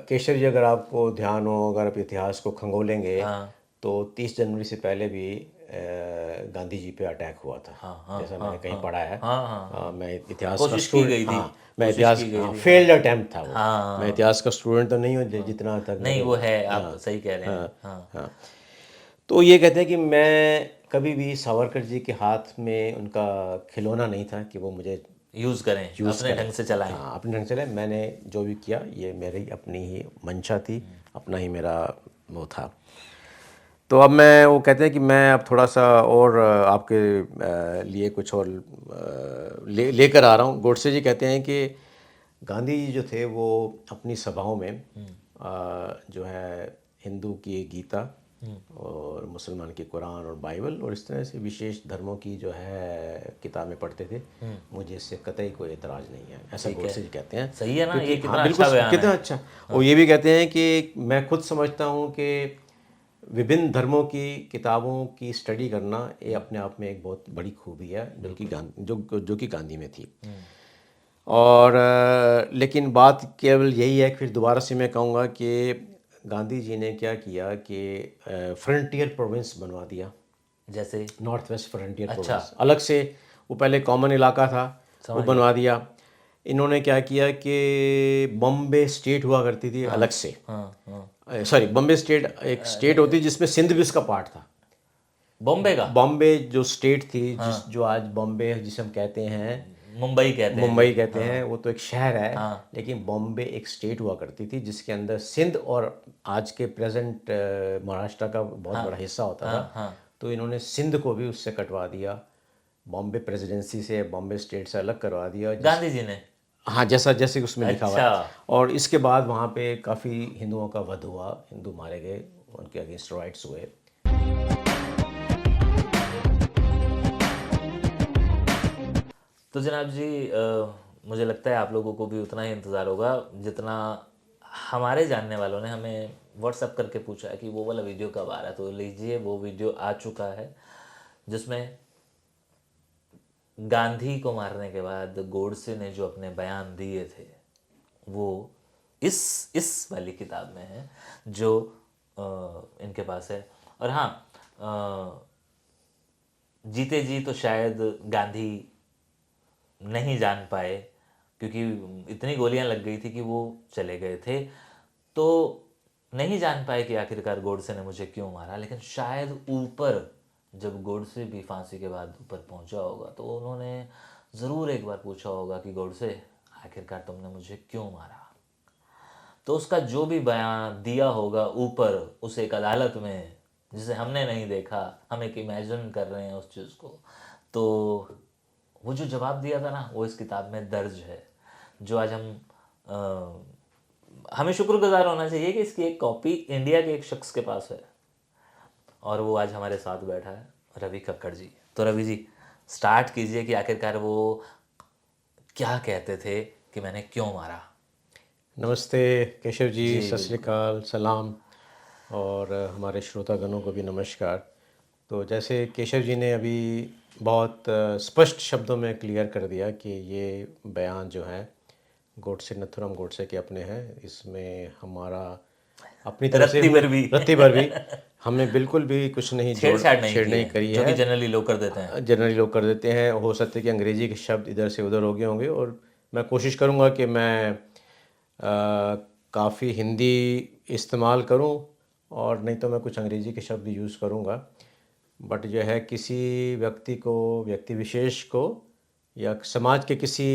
केशव जी, अगर आपको ध्यान हो, अगर आप इतिहास को खंगोलेंगे हाँ तो 30 जनवरी से पहले भी गांधी जी पे अटैक हुआ था, हाँ हाँ जैसा हाँ मैंने कहीं हाँ पढ़ा है। हाँ हाँ हाँ। मैं इतिहास का कोशिश की स्टूडेंट, गई थी, हाँ मैं कोशिश इतिहास, की गई हाँ थी, हाँ फेल्ड अटैम्प्ट था वो। मैं हाँ। इतिहास का स्टूडेंट तो नहीं हूँ जितना तक नहीं मेरे, वो है, आप हाँ सही कह रहे हैं, हाँ हाँ। हाँ। तो ये कहते हैं कि मैं कभी भी सावरकर जी के हाथ में उनका खिलौना नहीं था कि वो मुझे यूज़ करें, यूज़ अपने करें। ढंग से चलाएं। हाँ, अपने ढंग से चले। मैंने जो भी किया ये मेरी अपनी ही मंशा थी, अपना ही मेरा वो था। तो अब मैं, वो कहते हैं कि मैं अब थोड़ा सा और आपके लिए कुछ और लेकर आ रहा हूँ। गोडसे जी कहते हैं कि गांधी जी जो थे वो अपनी सभाओं में जो है हिंदू की गीता और मुसलमान की कुरान और बाइबल और इस तरह से विशेष धर्मों की जो है किताबें पढ़ते थे। मुझे इससे कतई कोई एतराज़ नहीं है, ऐसा ठीक है, गोडसे जी कहते हैं। सही है ना, ये क्योंकि हाँ कितना बिल्कुल, अच्छा बयान कितना है। अच्छा। और ये भी कहते हैं कि मैं खुद समझता हूँ कि विभिन्न धर्मों की किताबों की स्टडी करना ये अपने आप में एक बहुत बड़ी खूबी है, जो कि बिल्कुल। जो कि गांधी में थी। और लेकिन बात केवल यही है कि फिर दोबारा से मैं कहूँगा कि गांधी जी ने क्या किया कि फ्रंटियर प्रोविंस बनवा दिया, जैसे, नॉर्थ वेस्ट फ्रंटियर अच्छा, प्रोविंस अलग से। वो पहले कॉमन इलाका था, वो समझ गया। बनवा दिया। इन्होंने क्या किया कि बॉम्बे स्टेट हुआ करती थी हाँ अलग से। हाँ हाँ। सॉरी, बॉम्बे स्टेट एक स्टेट होती जिसमें सिंध भी उसका पार्ट था। बॉम्बे का, बॉम्बे जो स्टेट थी, हाँ, जो आज बॉम्बे है, जिसे हम कहते हैं मुंबई कहते हैं जो, मुंबई कहते हैं, हाँ वो तो एक शहर है। हाँ लेकिन बॉम्बे एक स्टेट हुआ करती थी जिसके अंदर सिंध और आज के प्रेजेंट महाराष्ट्र का बहुत हाँ बड़ा हिस्सा होता था। हाँ हाँ। तो इन्होंने सिंध को भी उससे कटवा दिया, बॉम्बे प्रेसिडेंसी से, बॉम्बे स्टेट से अलग करवा दिया जिस, गांधी जी ने, हाँ जैसा जैसे उसमें लिखा हुआ अच्छा। है। और इसके बाद वहाँ पे काफ़ी हिंदुओं का वध हुआ, हिंदू मारे गए, उनके अगेंस्ट राइट्स हुए। तो जनाब जी, मुझे लगता है आप लोगों को भी उतना ही इंतज़ार होगा जितना हमारे जानने वालों ने हमें व्हाट्सअप करके पूछा है कि वो वाला वीडियो कब आ रहा है। तो लीजिए, वो वीडियो आ चुका है जिसमें गांधी को मारने के बाद गोडसे ने जो अपने बयान दिए थे वो इस वाली किताब में है जो इनके पास है। और हाँ, जीते जी तो शायद गांधी नहीं जान पाए क्योंकि इतनी गोलियां लग गई थी कि वो चले गए थे। तो नहीं जान पाए कि आखिरकार गोडसे ने मुझे क्यों मारा। लेकिन शायद ऊपर जब गोडसे भी फांसी के बाद ऊपर पहुंचा होगा तो उन्होंने ज़रूर एक बार पूछा होगा कि गोडसे, आखिरकार तुमने मुझे क्यों मारा। तो उसका जो भी बयान दिया होगा ऊपर उस एक अदालत में जिसे हमने नहीं देखा, हम एक इमेजिन कर रहे हैं उस चीज़ को, तो वो जो जवाब दिया था ना वो इस किताब में दर्ज है। जो आज हमें शुक्रगुजार होना चाहिए कि इसकी एक कॉपी इंडिया के एक शख्स के पास है और वो आज हमारे साथ बैठा है, रवि कक्कड़ जी। तो रवि जी, स्टार्ट कीजिए कि आखिरकार वो क्या कहते थे कि मैंने क्यों मारा। नमस्ते केशव जी, जी सत श्री बिल्कुल। अकाल, सलाम। और हमारे श्रोतागणों को भी नमस्कार। तो जैसे केशव जी ने अभी बहुत स्पष्ट शब्दों में क्लियर कर दिया कि ये बयान जो है गोडसे, नथुराम गोडसे के अपने हैं। इसमें हमारा अपनी तरफ से रत्ती भर भी रत्ती भर भी हमने बिल्कुल भी कुछ नहीं छेड़छाड़ नहीं छेड़ की नहीं है, करी जो कि है। जनरली लोग कर देते हैं। जनरली लोग कर देते हैं। हो सकता है कि अंग्रेज़ी के शब्द इधर से उधर हो गए होंगे, और मैं कोशिश करूँगा कि मैं काफ़ी हिंदी इस्तेमाल करूं, और नहीं तो मैं कुछ अंग्रेज़ी के शब्द यूज़ करूंगा। बट जो है किसी व्यक्ति को, व्यक्ति विशेष को, या समाज के किसी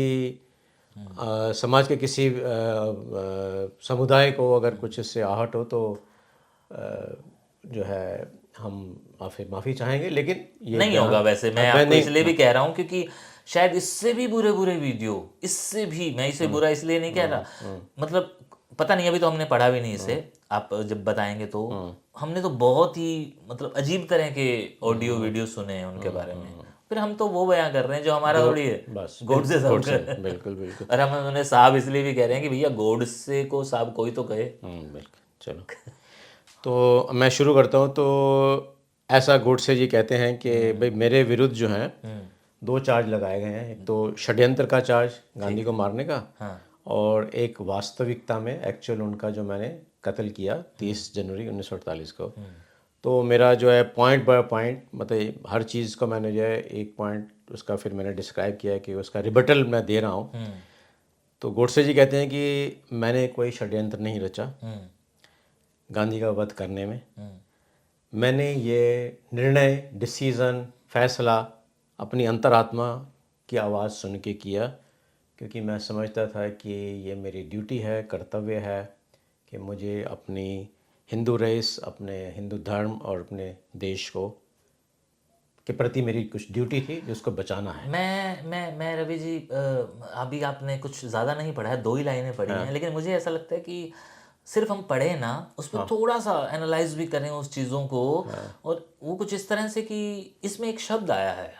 समुदाय को अगर कुछ इससे आहट हो तो जो है हम माफ़ी चाहेंगे। लेकिन ये नहीं होगा, बयान, वैसे मैं मैं आपको नहीं, इसलिए भी कह रहा हूँ क्योंकि शायद इससे भी बुरे बुरे वीडियो, इससे भी, मैं इसे बुरा इसलिए नहीं कह रहा, मतलब पता नहीं, अभी तो हमने पढ़ा भी नहीं इसे, आप जब बताएंगे तो। हमने तो बहुत ही मतलब अजीब तरह के ऑडियो वीडियो सुने हैं उनके बारे में, फिर हम तो वो बयां कर रहे हैं जो हमारा जो थोड़ी है, बस गोडसे साहब गॉड से, का। बिल्कुल बिल्कुल। और हम उन्हें साहब इसलिए भी कह रहे हैं कि भैया गोडसे को साहब कोई तो कहे। बिल्कुल। चलो, तो मैं शुरू करता हूँ। तो ऐसा गोडसे जी कहते हैं कि भाई मेरे विरुद्ध जो हैं दो चार्ज लगाए गए हैं। एक तो षड्यंत्र का चार्ज गांधी ठीक को है, मारने का, हाँ और एक वास्तविकता में एक्चुअल उनका जो मैंने कत्ल किया 30 जनवरी 1948 को। तो मेरा जो है पॉइंट बाय पॉइंट, मतलब हर चीज़ को मैंने जो है एक पॉइंट उसका फिर मैंने डिस्क्राइब किया कि उसका रिबटल मैं दे रहा हूँ। तो गोडसे जी कहते हैं कि मैंने कोई षड्यंत्र नहीं रचा गांधी का वध करने में। मैंने ये निर्णय, डिसीज़न, फैसला अपनी अंतरात्मा की आवाज़ सुन के किया, क्योंकि मैं समझता था कि ये मेरी ड्यूटी है, कर्तव्य है कि मुझे अपनी हिंदू रेस, अपने हिंदू धर्म और अपने देश को के प्रति मेरी कुछ ड्यूटी थी जिसको बचाना है। मैं रवि जी, अभी आपने कुछ ज़्यादा नहीं पढ़ा है, 2 ही लाइनें पढ़ी हैं, लेकिन मुझे ऐसा लगता है कि सिर्फ हम पढ़े ना, उस पर थोड़ा सा एनालाइज भी करें उस चीज़ों को। और वो कुछ इस तरह से कि इसमें एक शब्द आया है,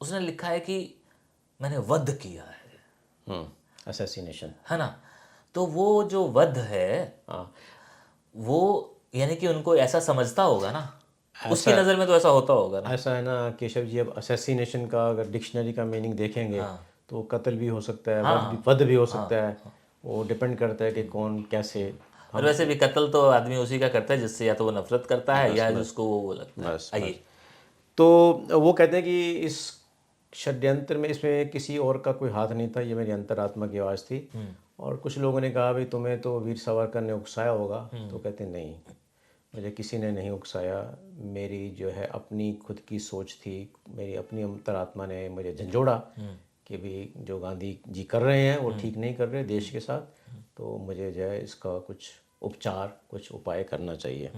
उसने लिखा है कि मैंने वध किया है, असैसिनेशन। है ना। तो वो जो वध है, हाँ, वो यानी कि उनको ऐसा समझता होगा ना, उसकी ऐसा नज़र में तो ऐसा होता होगा ना। ऐसा है ना केशव जी, अब असैसिनेशन का अगर डिक्शनरी का मीनिंग देखेंगे तो कत्ल भी हो सकता है, वध भी हो सकता है। वो डिपेंड करता है कि कौन कैसे। और वैसे भी कत्ल तो आदमी उसी का करता है जिससे या तो वो नफरत करता है या जिसको वो लगता है। बस आइए। तो वो कहते हैं कि इस षड्यंत्र में इसमें किसी और का कोई हाथ नहीं था, ये मेरी अंतरात्मा की आवाज़ थी। और कुछ लोगों ने कहा भाई तुम्हें तो वीर सावरकर ने उकसाया होगा, तो कहते नहीं, मुझे किसी ने नहीं उकसाया। मेरी जो है अपनी खुद की सोच थी, मेरी अपनी अंतरात्मा ने मुझे झंझोड़ा कि भी जो गांधी जी कर रहे हैं वो ठीक नहीं कर रहे देश के साथ, तो मुझे जो है इसका कुछ उपचार, कुछ उपाय करना चाहिए।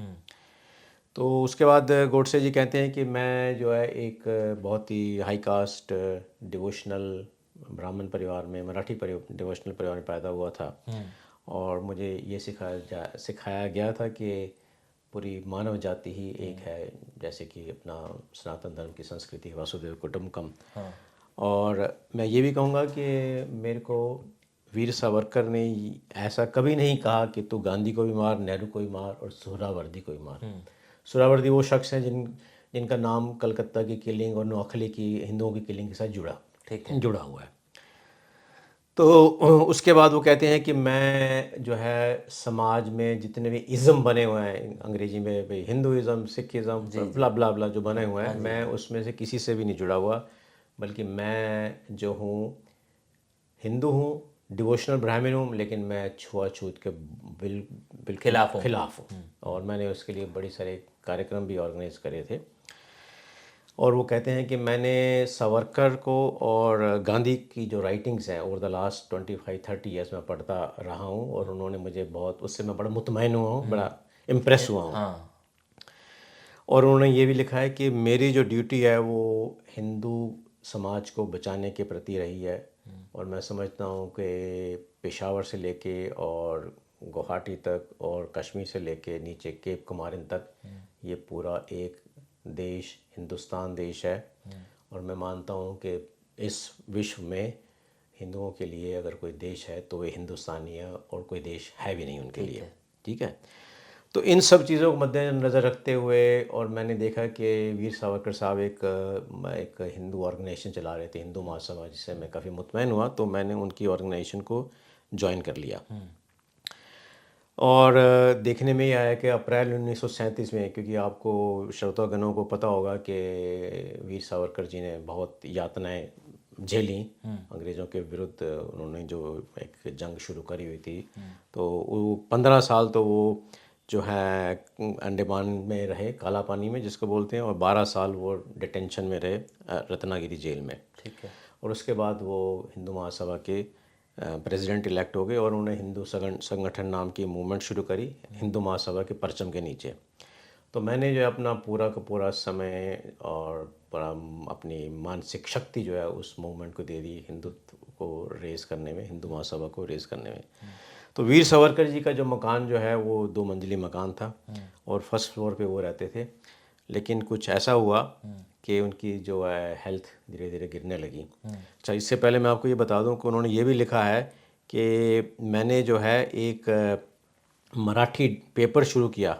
तो उसके बाद गोडसे जी कहते हैं कि मैं जो है एक बहुत ही हाई कास्ट डिवोशनल ब्राह्मण परिवार में, मराठी डिवोशनल परिवार में पैदा हुआ था। और मुझे ये सिखाया गया था कि पूरी मानव जाति ही एक है, जैसे कि अपना सनातन धर्म की संस्कृति वसुधैव कुटुंबकम। और मैं ये भी कहूँगा कि मेरे को वीर सावरकर ने ऐसा कभी नहीं कहा कि तू गांधी को भी मार, नेहरू को भी मार और सोहरावर्दी को भी मार। सोहरावर्दी वो शख्स हैं जिनका नाम कलकत्ता की किलिंग और नौखली की हिंदुओं की किलिंग के साथ जुड़ा हुआ है। तो उसके बाद वो कहते हैं कि मैं जो है समाज में जितने भी इज़म बने हुए हैं, अंग्रेजी में भाई हिंदुइज़म, सिखिज़म, ब्ला ब्ला ब्ला जो बने हुए हैं, मैं उसमें से किसी से भी नहीं जुड़ा हुआ, बल्कि मैं जो हूँ हिंदू हूँ, डिवोशनल ब्राह्मण हूँ, लेकिन मैं छुआछूत के बिल्कुल खिलाफ हूँ। और मैंने उसके लिए बड़ी सारे कार्यक्रम भी ऑर्गेनाइज करे थे। और वो कहते हैं कि मैंने सावरकर को और गांधी की जो राइटिंग्स हैं ओवर द लास्ट 25-30 ईयर्स में पढ़ता रहा हूँ, और उन्होंने मुझे बहुत, उससे मैं बड़ा मुतमईन हुआ हूँ, बड़ा इम्प्रेस हुआ हूँ। और उन्होंने ये भी लिखा है कि मेरी जो ड्यूटी है वो हिंदू समाज को बचाने के प्रति रही है। और मैं समझता हूँ कि पेशावर से लेके और गुवाहाटी तक और कश्मीर से लेके नीचे केप कुमारिन तक ये पूरा एक देश, हिंदुस्तान देश है। और मैं मानता हूँ कि इस विश्व में हिंदुओं के लिए अगर कोई देश है तो वे हिंदुस्तानी है, और कोई देश है भी नहीं उनके लिए। ठीक है। तो इन सब चीज़ों को मद्देनज़र रखते हुए, और मैंने देखा कि वीर सावरकर साहब एक हिंदू ऑर्गेनाइजेशन चला रहे थे, हिंदू महासभा, जिससे मैं काफ़ी मुतमईन हुआ। तो मैंने उनकी ऑर्गेनाइजेशन को ज्वाइन कर लिया। और देखने में ये आया कि अप्रैल 1937 में, क्योंकि आपको श्रोतागणों को पता होगा कि वीर सावरकर जी ने बहुत यातनाएं झेली अंग्रेज़ों के विरुद्ध। उन्होंने जो एक जंग शुरू करी हुई थी, तो वो 15 साल तो वो जो है अंडमान में रहे, काला पानी में जिसको बोलते हैं, और 12 साल वो डिटेंशन में रहे रत्नागिरी जेल में। ठीक है। और उसके बाद वो हिंदू महासभा के प्रेसिडेंट इलेक्ट हो गए, और उन्होंने हिंदू संगठन नाम की मूवमेंट शुरू करी हिंदू महासभा के परचम के नीचे। तो मैंने जो है अपना पूरा का पूरा समय और अपनी मानसिक शक्ति जो है उस मूवमेंट को दे दी, हिंदुत्व को रेज़ करने में, हिंदू महासभा को रेज़ करने में। तो वीर सावरकर जी का जो मकान जो है वो 2 मंजिली मकान था, और फर्स्ट फ्लोर पे वो रहते थे। लेकिन कुछ ऐसा हुआ कि उनकी जो है हेल्थ धीरे धीरे गिरने लगी। अच्छा, इससे पहले मैं आपको ये बता दूं कि उन्होंने ये भी लिखा है कि मैंने जो है एक मराठी पेपर शुरू किया,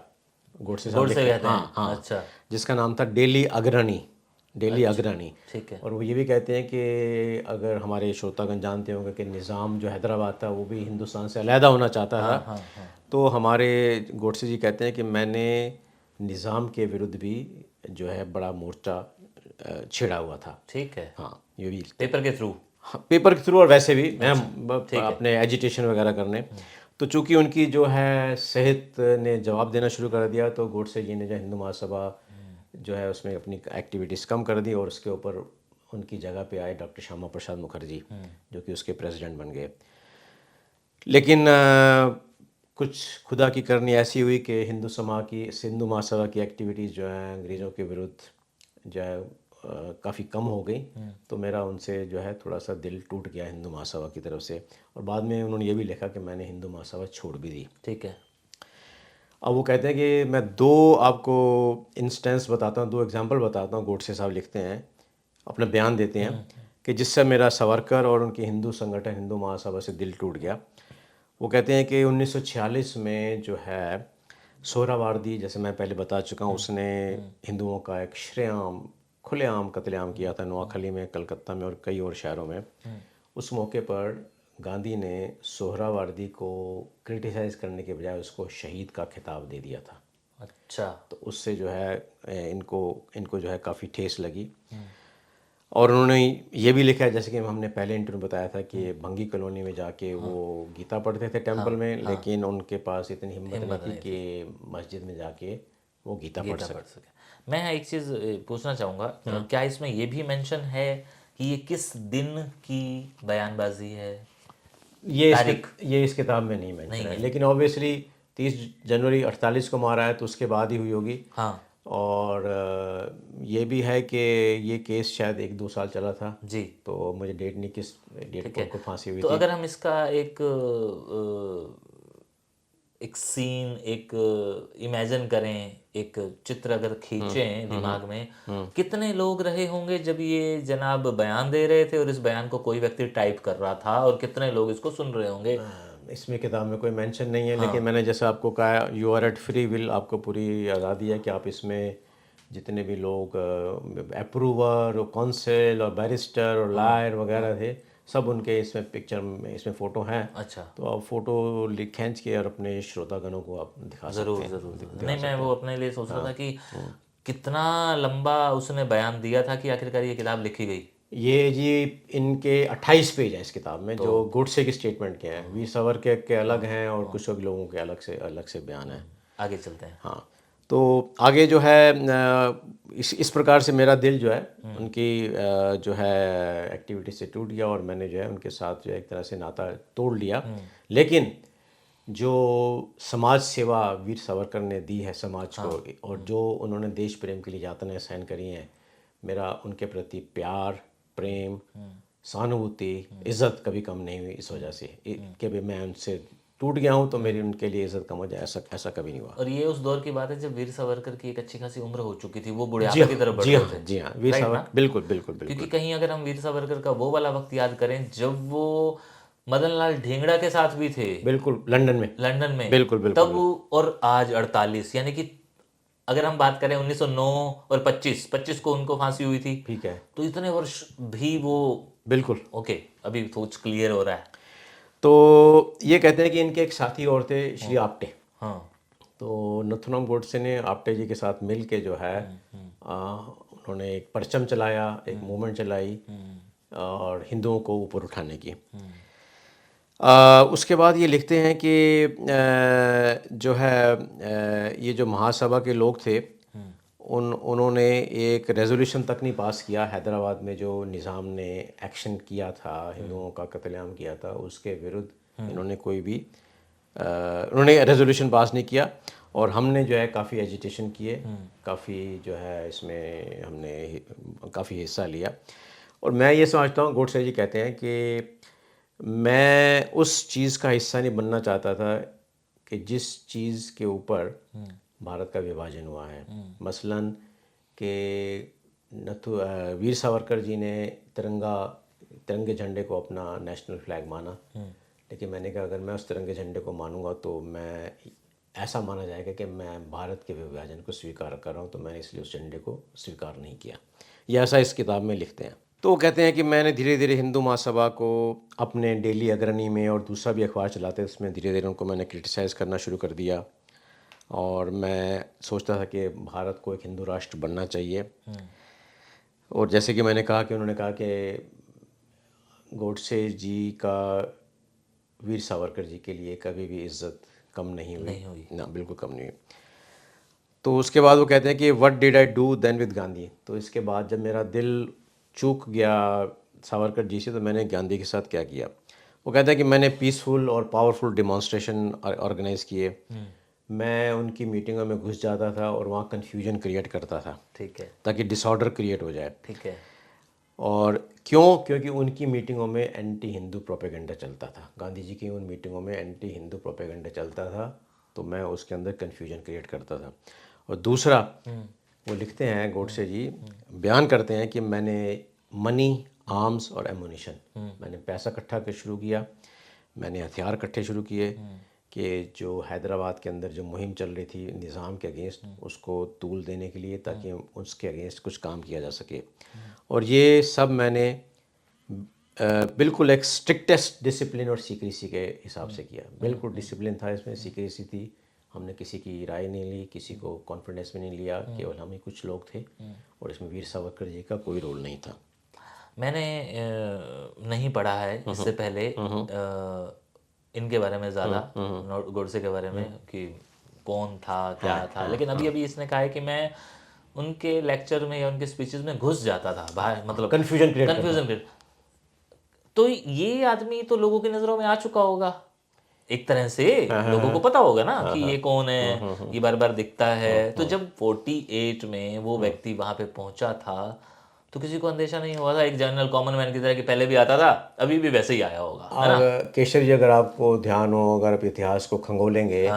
गोडसे साहब गोडसे लिखते कहते हैं। हाँ, अच्छा। जिसका नाम था डेली अग्रणी। दिल्ली अग्रणी। ठीक है। और वो ये भी कहते हैं कि अगर हमारे श्रोतागण जानते होंगे कि निज़ाम जो हैदराबाद था वो भी हिंदुस्तान से अलहदा होना चाहता हाँ था। हाँ हाँ। तो हमारे गोडसे जी कहते हैं कि मैंने निज़ाम के विरुद्ध भी जो है बड़ा मोर्चा छेड़ा हुआ था। ठीक है। हाँ, ये भी पेपर के थ्रू। हाँ, पेपर के थ्रू और वैसे भी मैं ठीक है। अपने एजिटेशन वगैरह करने। तो चूंकि उनकी जो है सेहत ने जवाब देना शुरू कर दिया, तो गोडसे जी ने जो हिंदू महासभा जो है उसमें अपनी एक्टिविटीज़ कम कर दी और उसके ऊपर उनकी जगह पे आए डॉक्टर श्यामा प्रसाद मुखर्जी, जो कि उसके प्रेसिडेंट बन गए। लेकिन कुछ खुदा की करनी ऐसी हुई कि हिंदू महासभा की एक्टिविटीज़ जो है अंग्रेज़ों के विरुद्ध जो है काफ़ी कम हो गई। तो मेरा उनसे जो है थोड़ा सा दिल टूट गया हिंदू महासभा की तरफ से। और बाद में उन्होंने ये भी लिखा कि मैंने हिंदू महासभा छोड़ भी दी। ठीक है। अब वो कहते हैं कि मैं दो आपको इंस्टेंस बताता हूँ, दो एग्जांपल बताता हूँ। गोडसे साहब लिखते हैं, अपना बयान देते हैं कि जिससे मेरा सावरकर और उनकी हिंदू संगठन हिंदू महासभा से दिल टूट गया। वो कहते हैं कि 1946 में जो है सोहरावर्दी, जैसे मैं पहले बता चुका हूँ, उसने हिंदुओं का एक श्रेआम खुलेआम कत्लेआम किया था नोआखली में, कलकत्ता में और कई और शहरों में। उस मौके पर गांधी ने सोहरावर्दी को क्रिटिसाइज़ करने के बजाय उसको शहीद का खिताब दे दिया था। अच्छा। तो उससे जो है इनको जो है काफ़ी ठेस लगी। और उन्होंने ये भी लिखा है, जैसे कि हमने पहले इंटरव्यू में बताया था, कि भंगी कॉलोनी में जाके वो गीता पढ़ते थे टेंपल में, लेकिन उनके पास इतनी हिम्मत नहीं थी कि मस्जिद में जाके वो गीता पढ़ सके। मैं एक चीज़ पूछना चाहूँगा, क्या इसमें ये भी मेंशन है कि ये किस दिन की बयानबाजी है? ये इस किताब में नहीं मेंशन है, लेकिन ऑब्वियसली 30 जनवरी 48 को मारा है, तो उसके बाद ही हुई होगी। हाँ और ये भी है कि ये केस शायद 1-2 साल चला था। जी। तो मुझे डेट नहीं, किस डेट को उनको फांसी हुई तो थी। अगर हम इसका एक सीन, एक इमेजिन करें, एक चित्र अगर खींचें दिमाग में, कितने लोग रहे होंगे जब ये जनाब बयान दे रहे थे और इस बयान को कोई व्यक्ति टाइप कर रहा था, और कितने लोग इसको सुन रहे होंगे? इसमें किताब में कोई मेंशन नहीं है, लेकिन मैंने जैसा आपको कहा, you are at free will, आपको पूरी आज़ादी है कि आप इसमें जितने भी लोग अप्रूवर और कौंसिल और बैरिस्टर और लायर वगैरह थे, सब उनके इसमें पिक्चर में, इसमें फ़ोटो हैं। अच्छा। तो आप फ़ोटो खींच के और अपने श्रोतागणों को आप दिखा सकते हैं। ज़रूर। नहीं, मैं वो अपने लिए सोच रहा था कि कितना लंबा उसने बयान दिया था कि आखिरकार ये किताब लिखी गई। ये जी इनके 28 पेज हैं इस किताब में, जो गोडसे की स्टेटमेंट के हैं। वीर सावरकर के अलग हैं और कुछ लोगों के अलग से बयान हैं। आगे चलते हैं। हाँ, तो आगे जो है इस प्रकार से मेरा दिल जो है उनकी जो है एक्टिविटी से टूट गया, और मैंने जो है उनके साथ जो है एक तरह से नाता तोड़ लिया। लेकिन जो समाज सेवा वीर सावरकर ने दी है समाज को, और जो उन्होंने देश प्रेम के लिए यातनाएं सहन करी हैं, मेरा उनके प्रति प्यार, प्रेम, सहानुभूति, इज़्ज़त कभी कम नहीं हुई। इस वजह से कि भी मैं उनसे टूट गया हूँ, तो मेरी उनके लिए इज़्ज़त कम हो जाए, ऐसा कभी नहीं हुआ। और ये उस दौर की बात है जब वीर सावरकर की एक अच्छी खासी उम्र हो चुकी थी, वो बुढ़ापे की तरफ बढ़ रहे थे। जी हाँ, वीर सावरकर, बिल्कुल बिल्कुल बिल्कुल। क्योंकि कहीं अगर हम वीर सावरकर का वो वाला वक्त याद करें जब वो मदन लाल ढींगड़ा के साथ भी थे, बिल्कुल लंदन में, बिल्कुल तब और आज 48, यानी कि अगर हम बात करें 1909 और 25 को उनको फांसी हुई थी, ठीक है, तो इतने वर्ष भी वो बिल्कुल। ओके, अभी कुछ क्लियर हो रहा है। तो ये कहते हैं कि इनके एक साथी और थे, श्री आपटे। हाँ। तो नथुराम गोडसे ने आपटे जी के साथ मिल के जो है उन्होंने एक परचम चलाया, एक मूवमेंट चलाई और हिंदुओं को ऊपर उठाने की। उसके बाद ये लिखते हैं कि जो है ये जो महासभा के लोग थे, उन्होंने एक रेजोल्यूशन तक नहीं पास किया हैदराबाद में, जो निज़ाम ने एक्शन किया था, हिंदुओं का कत्लेआम किया था, उसके विरुद्ध इन्होंने कोई भी उन्होंने रेजोल्यूशन पास नहीं किया। और हमने जो है काफ़ी एजिटेशन किए, काफ़ी जो है इसमें हमने काफ़ी हिस्सा लिया। और मैं ये समझता हूँ, गोडसे जी कहते हैं कि मैं उस चीज़ का हिस्सा नहीं बनना चाहता था कि जिस चीज़ के ऊपर भारत का विभाजन हुआ है। मसलन कि वीर सावरकर जी ने तिरंगे झंडे को अपना नेशनल फ्लैग माना, लेकिन मैंने कहा अगर मैं उस तिरंगे झंडे को मानूंगा तो मैं ऐसा माना जाएगा कि मैं भारत के विभाजन को स्वीकार कर रहा हूँ, तो मैंने इसलिए उस झंडे को स्वीकार नहीं किया। ये ऐसा इस किताब में लिखते हैं। तो वो कहते हैं कि मैंने धीरे धीरे हिंदू महासभा को अपने डेली अग्रणी में, और दूसरा भी अखबार चलाते उसमें धीरे धीरे उनको मैंने क्रिटिसाइज़ करना शुरू कर दिया। और मैं सोचता था कि भारत को एक हिंदू राष्ट्र बनना चाहिए। और जैसे कि मैंने कहा कि उन्होंने कहा कि गोडसे जी का वीर सावरकर जी के लिए कभी भी इज्जत कम नहीं हुई ना, बिल्कुल कम नहीं हुई। तो उसके बाद वो कहते हैं कि what did I do then with Gandhi. तो इसके बाद जब मेरा दिल चूक गया सावरकर जी से, तो मैंने गांधी के साथ क्या किया। वो कहता है कि मैंने पीसफुल और पावरफुल डिमॉन्स्ट्रेशन ऑर्गेनाइज किए। मैं उनकी मीटिंगों में घुस जाता था और वहाँ कन्फ्यूजन क्रिएट करता था, ठीक है, ताकि डिसऑर्डर क्रिएट हो जाए। ठीक है। और क्योंकि उनकी मीटिंगों में एंटी हिंदू प्रोपेगेंडा चलता था। गांधी जी की उन मीटिंगों में एंटी हिंदू प्रोपेगेंडा चलता था, तो मैं उसके अंदर कन्फ्यूजन क्रिएट करता था। और दूसरा, वो लिखते हैं गोडसे जी, बयान करते हैं कि मैंने मनी, आर्म्स और एमुनिशन, मैंने पैसा इकट्ठा कर शुरू किया, मैंने हथियार इकट्ठे शुरू किए कि जो हैदराबाद के अंदर जो मुहिम चल रही थी निज़ाम के अगेंस्ट, उसको तूल देने के लिए, ताकि उसके अगेंस्ट कुछ काम किया जा सके। और ये सब मैंने बिल्कुल एक स्ट्रिक्टेस्ट डिसिप्लिन और सीक्रेसी के हिसाब से किया। बिल्कुल डिसिप्लिन था इसमें, सीक्रेसी थी। हमने किसी की राय नहीं ली, किसी को कॉन्फिडेंस में नहीं लिया, केवल हम ही कुछ लोग थे, और इसमें वीर सावरकर जी का कोई रोल नहीं था। मैंने नहीं पढ़ा है इससे पहले इनके बारे में ज़्यादा, गोडसे के बारे में कि कौन था, क्या था। लेकिन अभी अभी इसने कहा है कि मैं उनके लेक्चर में या उनके स्पीचेस में घुस जाता था बाहर, मतलब कन्फ्यूजन क्रिएट। तो ये आदमी तो लोगों की नज़रों में आ चुका होगा एक तरह से, लोगों को पता होगा ना कि ये कौन है, ये बार बार दिखता है। तो जब 48 में वो व्यक्ति वहां पे पहुंचा था, तो किसी को अंदेशा नहीं हुआ था, एक जनरल कॉमन मैन की तरह कि पहले भी आता था, अभी भी वैसे ही आया होगा, है ना? और केशर जी, अगर आपको ध्यान हो, अगर आप इतिहास को खंगोलेंगे,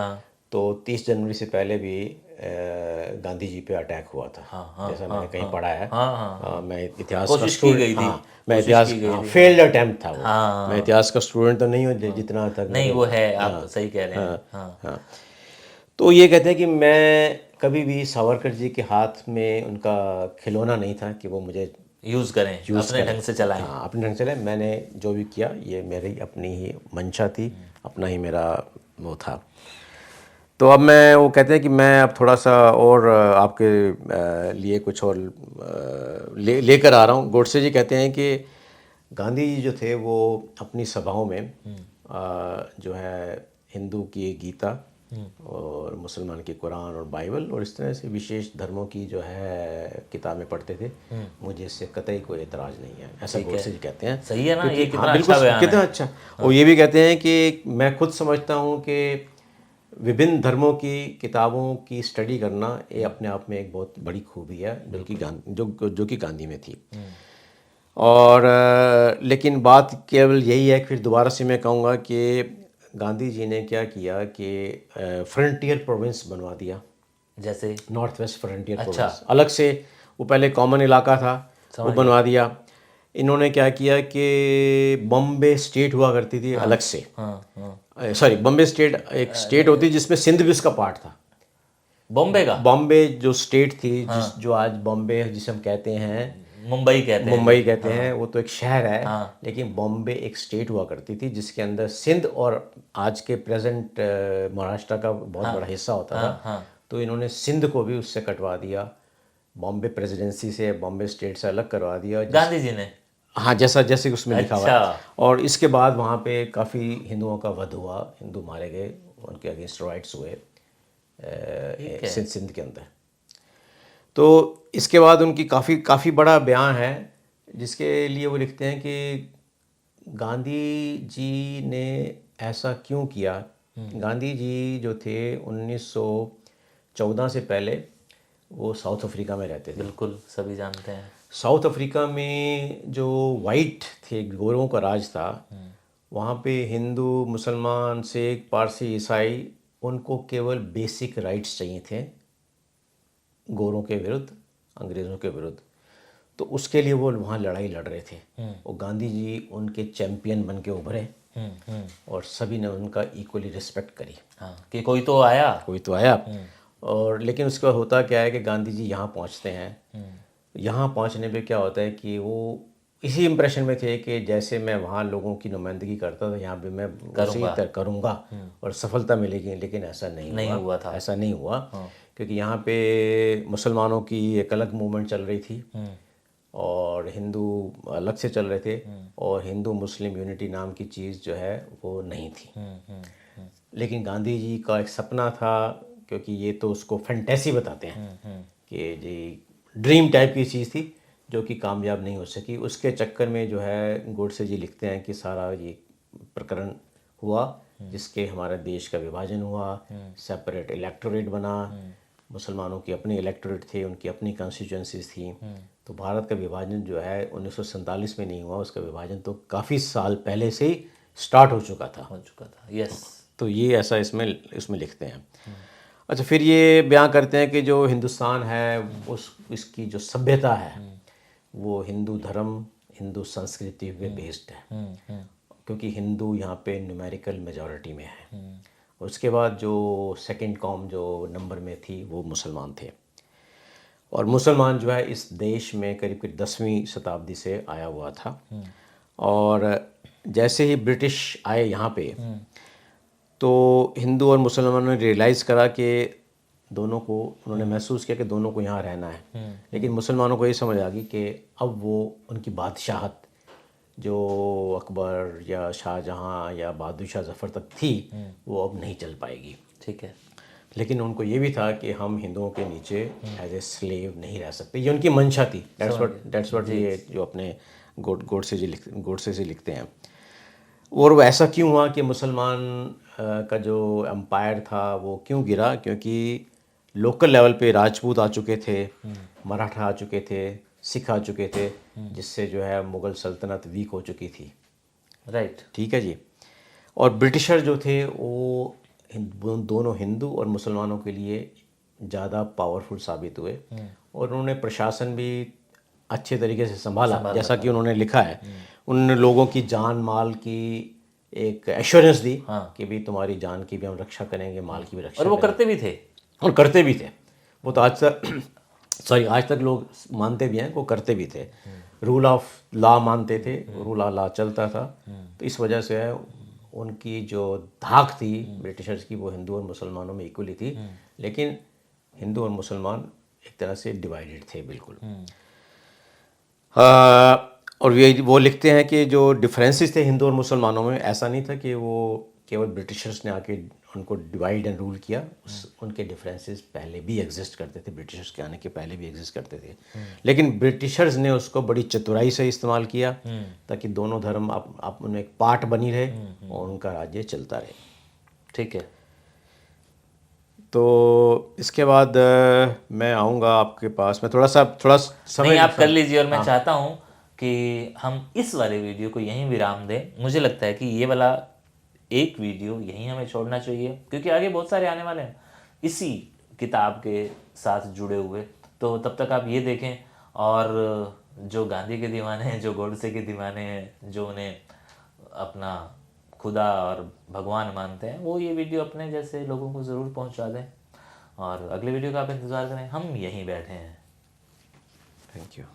तो 30 जनवरी से पहले भी गांधी जी पे अटैक हुआ था। जैसा मैंने कहीं पढ़ा है। मैं इतिहास का कोशिश की गई थी, मैं इतिहास फेल्ड अटेम्प्ट था वो। मैं इतिहास का स्टूडेंट तो नहीं हूँ जितना तक नहीं वो है, आप सही कह रहे हैं। हाँ। तो ये कहते हैं कि मैं कभी भी सावरकर जी के हाथ में उनका खिलौना नहीं था कि वो मुझे यूज़ करें, अपने ढंग से चलाएं। हाँ, अपने ढंग से चलाएं। मैंने जो भी किया ये मेरी अपनी ही मंशा थी, अपना ही मेरा वो था। तो अब मैं, वो कहते हैं कि मैं अब थोड़ा सा और आपके लिए कुछ और लेकर आ रहा हूँ। गोडसे जी कहते हैं कि गांधी जी जो थे वो अपनी सभाओं में जो है हिंदू की गीता और मुसलमान की कुरान और बाइबल और इस तरह से विशेष धर्मों की जो है किताबें पढ़ते थे। मुझे इससे कतई कोई एतराज़ नहीं है, ऐसा गोडसे जी कहते हैं। सही है ना, ये कितना बिल्कुल अच्छा बयान है। कितना अच्छा। और ये भी कहते हैं कि मैं खुद समझता हूँ कि विभिन्न धर्मों की किताबों की स्टडी करना ये अपने आप में एक बहुत बड़ी खूबी है, जो कि गांधी में थी। और लेकिन बात केवल यही है कि फिर दोबारा से मैं कहूँगा कि गांधी जी ने क्या किया कि फ्रंटियर प्रोविंस बनवा दिया, जैसे नॉर्थ वेस्ट फ्रंटियर प्रोविंस अलग से। वो पहले कॉमन इलाका था, वो बनवा दिया। इन्होंने क्या किया कि बॉम्बे स्टेट हुआ करती थी अलग से। सॉरी, बॉम्बे स्टेट एक स्टेट होती जिसमें सिंध भी उसका पार्ट था। बॉम्बे जो स्टेट थी, जो आज बॉम्बे जिसे हम कहते हैं, मुंबई कहते हैं, वो तो एक शहर है। लेकिन बॉम्बे एक स्टेट हुआ करती थी जिसके अंदर सिंध और आज के प्रेजेंट महाराष्ट्र का बहुत बड़ा हिस्सा होता था। तो इन्होंने सिंध को भी उससे कटवा दिया, बॉम्बे प्रेसिडेंसी से, बॉम्बे स्टेट से अलग करवा दिया गांधी जी ने। हाँ, जैसे उसमें लिखा हुआ है। और इसके बाद वहाँ पे काफ़ी हिंदुओं का वध हुआ, हिंदू मारे गए, उनके अगेंस्ट राइट्स हुए सिंध के अंदर। तो इसके बाद उनकी काफ़ी बड़ा बयान है जिसके लिए वो लिखते हैं कि गांधी जी ने ऐसा क्यों किया। गांधी जी जो थे 1914 से पहले वो साउथ अफ्रीका में रहते थे। बिल्कुल, सभी जानते हैं। साउथ अफ्रीका में जो वाइट थे, गोरों का राज था, वहाँ पे हिंदू, मुसलमान, सिख, पारसी, ईसाई, उनको केवल बेसिक राइट्स चाहिए थे गोरों के विरुद्ध, अंग्रेज़ों के विरुद्ध। तो उसके लिए वो वहाँ लड़ाई लड़ रहे थे। और गांधी जी उनके चैम्पियन बन के उभरे और सभी ने उनका इक्वली रिस्पेक्ट करी। कि कोई तो आया। और लेकिन उसके बाद होता क्या है कि गांधी जी यहाँ पहुँचते हैं यहाँ पहुँचने पे क्या होता है कि वो इसी इम्प्रेशन में थे कि जैसे मैं वहाँ लोगों की नुमाइंदगी करता था, यहाँ भी मैं उसी तरह करूँगा और सफलता मिलेगी, लेकिन ऐसा नहीं हुआ था। ऐसा नहीं हुआ। क्योंकि यहाँ पे मुसलमानों की एक अलग मूवमेंट चल रही थी और हिंदू अलग से चल रहे थे, और हिंदू मुस्लिम यूनिटी नाम की चीज़ जो है वो नहीं थी। लेकिन गांधी जी का एक सपना था, क्योंकि ये तो उसको फैंटेसी बताते हैं कि जी ड्रीम टाइप की चीज़ थी जो कि कामयाब नहीं हो सकी। उसके चक्कर में जो है गोडसे जी लिखते हैं कि सारा ये प्रकरण हुआ जिसके हमारे देश का विभाजन हुआ, सेपरेट इलेक्टोरेट बना, मुसलमानों की अपने इलेक्टोरेट थे, उनकी अपनी कॉन्स्टिट्यूंसीज थी। तो भारत का विभाजन जो है 1947 में नहीं हुआ, उसका विभाजन तो काफ़ी साल पहले से ही स्टार्ट हो चुका था। यस। तो ये ऐसा इसमें लिखते हैं। अच्छा, फिर ये बयां करते हैं कि जो हिंदुस्तान है इसकी जो सभ्यता है वो हिंदू धर्म, हिंदू संस्कृति पे बेस्ड है, क्योंकि हिंदू यहाँ पे न्यूमेरिकल मेजॉरिटी में है। उसके बाद जो सेकंड कॉम जो नंबर में थी वो मुसलमान थे, और मुसलमान जो है इस देश में करीब करीब 10वीं शताब्दी से आया हुआ था। और जैसे ही ब्रिटिश आए यहाँ पे, तो हिंदू और मुसलमानों ने रियलाइज़ करा कि दोनों को, उन्होंने महसूस किया कि दोनों को यहाँ रहना है। लेकिन मुसलमानों को ये समझ आ गई कि अब वो उनकी बादशाहत जो अकबर या शाहजहाँ या बहादुर शाह जफ़र तक थी वो अब नहीं चल पाएगी। ठीक है। लेकिन उनको ये भी था कि हम हिंदुओं के नीचे एज ए स्लेव नहीं रह सकते, ये उनकी मंशा थी। दैट्स व्हाट ये जो अपने गोडसे जी लिखते हैं। और वो ऐसा क्यों हुआ कि मुसलमान का जो एम्पायर था वो क्यों गिरा? क्योंकि लोकल लेवल पे राजपूत आ चुके थे, मराठा आ चुके थे, सिख आ चुके थे, जिससे जो है मुग़ल सल्तनत वीक हो चुकी थी। राइट। ठीक है जी। और ब्रिटिशर जो थे वो दोनों हिंदू और मुसलमानों के लिए ज़्यादा पावरफुल साबित हुए, और उन्होंने प्रशासन भी अच्छे तरीके से संभाला। जैसा कि उन्होंने लिखा है, उन लोगों की जान माल की एक एश्योरेंस दी कि भी तुम्हारी जान की भी हम रक्षा करेंगे, माल की भी रक्षा और वो करेंगे। करते भी थे। और करते भी थे। वो तो आज तक आज तक लोग मानते भी हैं, वो करते भी थे। रूल ऑफ लॉ मानते थे, रूल ऑफ लॉ चलता था। तो इस वजह से उनकी जो धाक थी ब्रिटिशर्स की वो हिंदू और मुसलमानों में इक्वली थी। लेकिन हिंदू और मुसलमान एक तरह से डिवाइडेड थे बिल्कुल। और वो लिखते हैं कि जो डिफरेंसेस थे हिंदू और मुसलमानों में, ऐसा नहीं था कि वो केवल ब्रिटिशर्स ने आके उनको डिवाइड एंड रूल किया। उनके डिफरेंसेस पहले भी एग्जिस्ट करते थे, ब्रिटिशर्स के आने के पहले भी एग्जिस्ट करते थे। लेकिन ब्रिटिशर्स ने उसको बड़ी चतुराई से इस्तेमाल किया ताकि दोनों धर्म आप उनमें एक पार्ट बनी रहे और उनका राज्य चलता रहे। ठीक है। तो इसके बाद मैं आऊँगा आपके पास। मैं थोड़ा समय नहीं, आप कर लीजिए। और मैं चाहता हूँ कि हम इस वाले वीडियो को यहीं विराम दें। मुझे लगता है कि ये वाला एक वीडियो यहीं हमें छोड़ना चाहिए, क्योंकि आगे बहुत सारे आने वाले हैं इसी किताब के साथ जुड़े हुए। तो तब तक आप ये देखें, और जो गांधी के दीवाने हैं, जो गोडसे के दीवाने हैं, जो उन्हें अपना खुदा और भगवान मानते हैं, वो ये वीडियो अपने जैसे लोगों को ज़रूर पहुंचा दें। और अगले वीडियो का आप इंतज़ार करें। हम यहीं बैठे हैं। Thank you.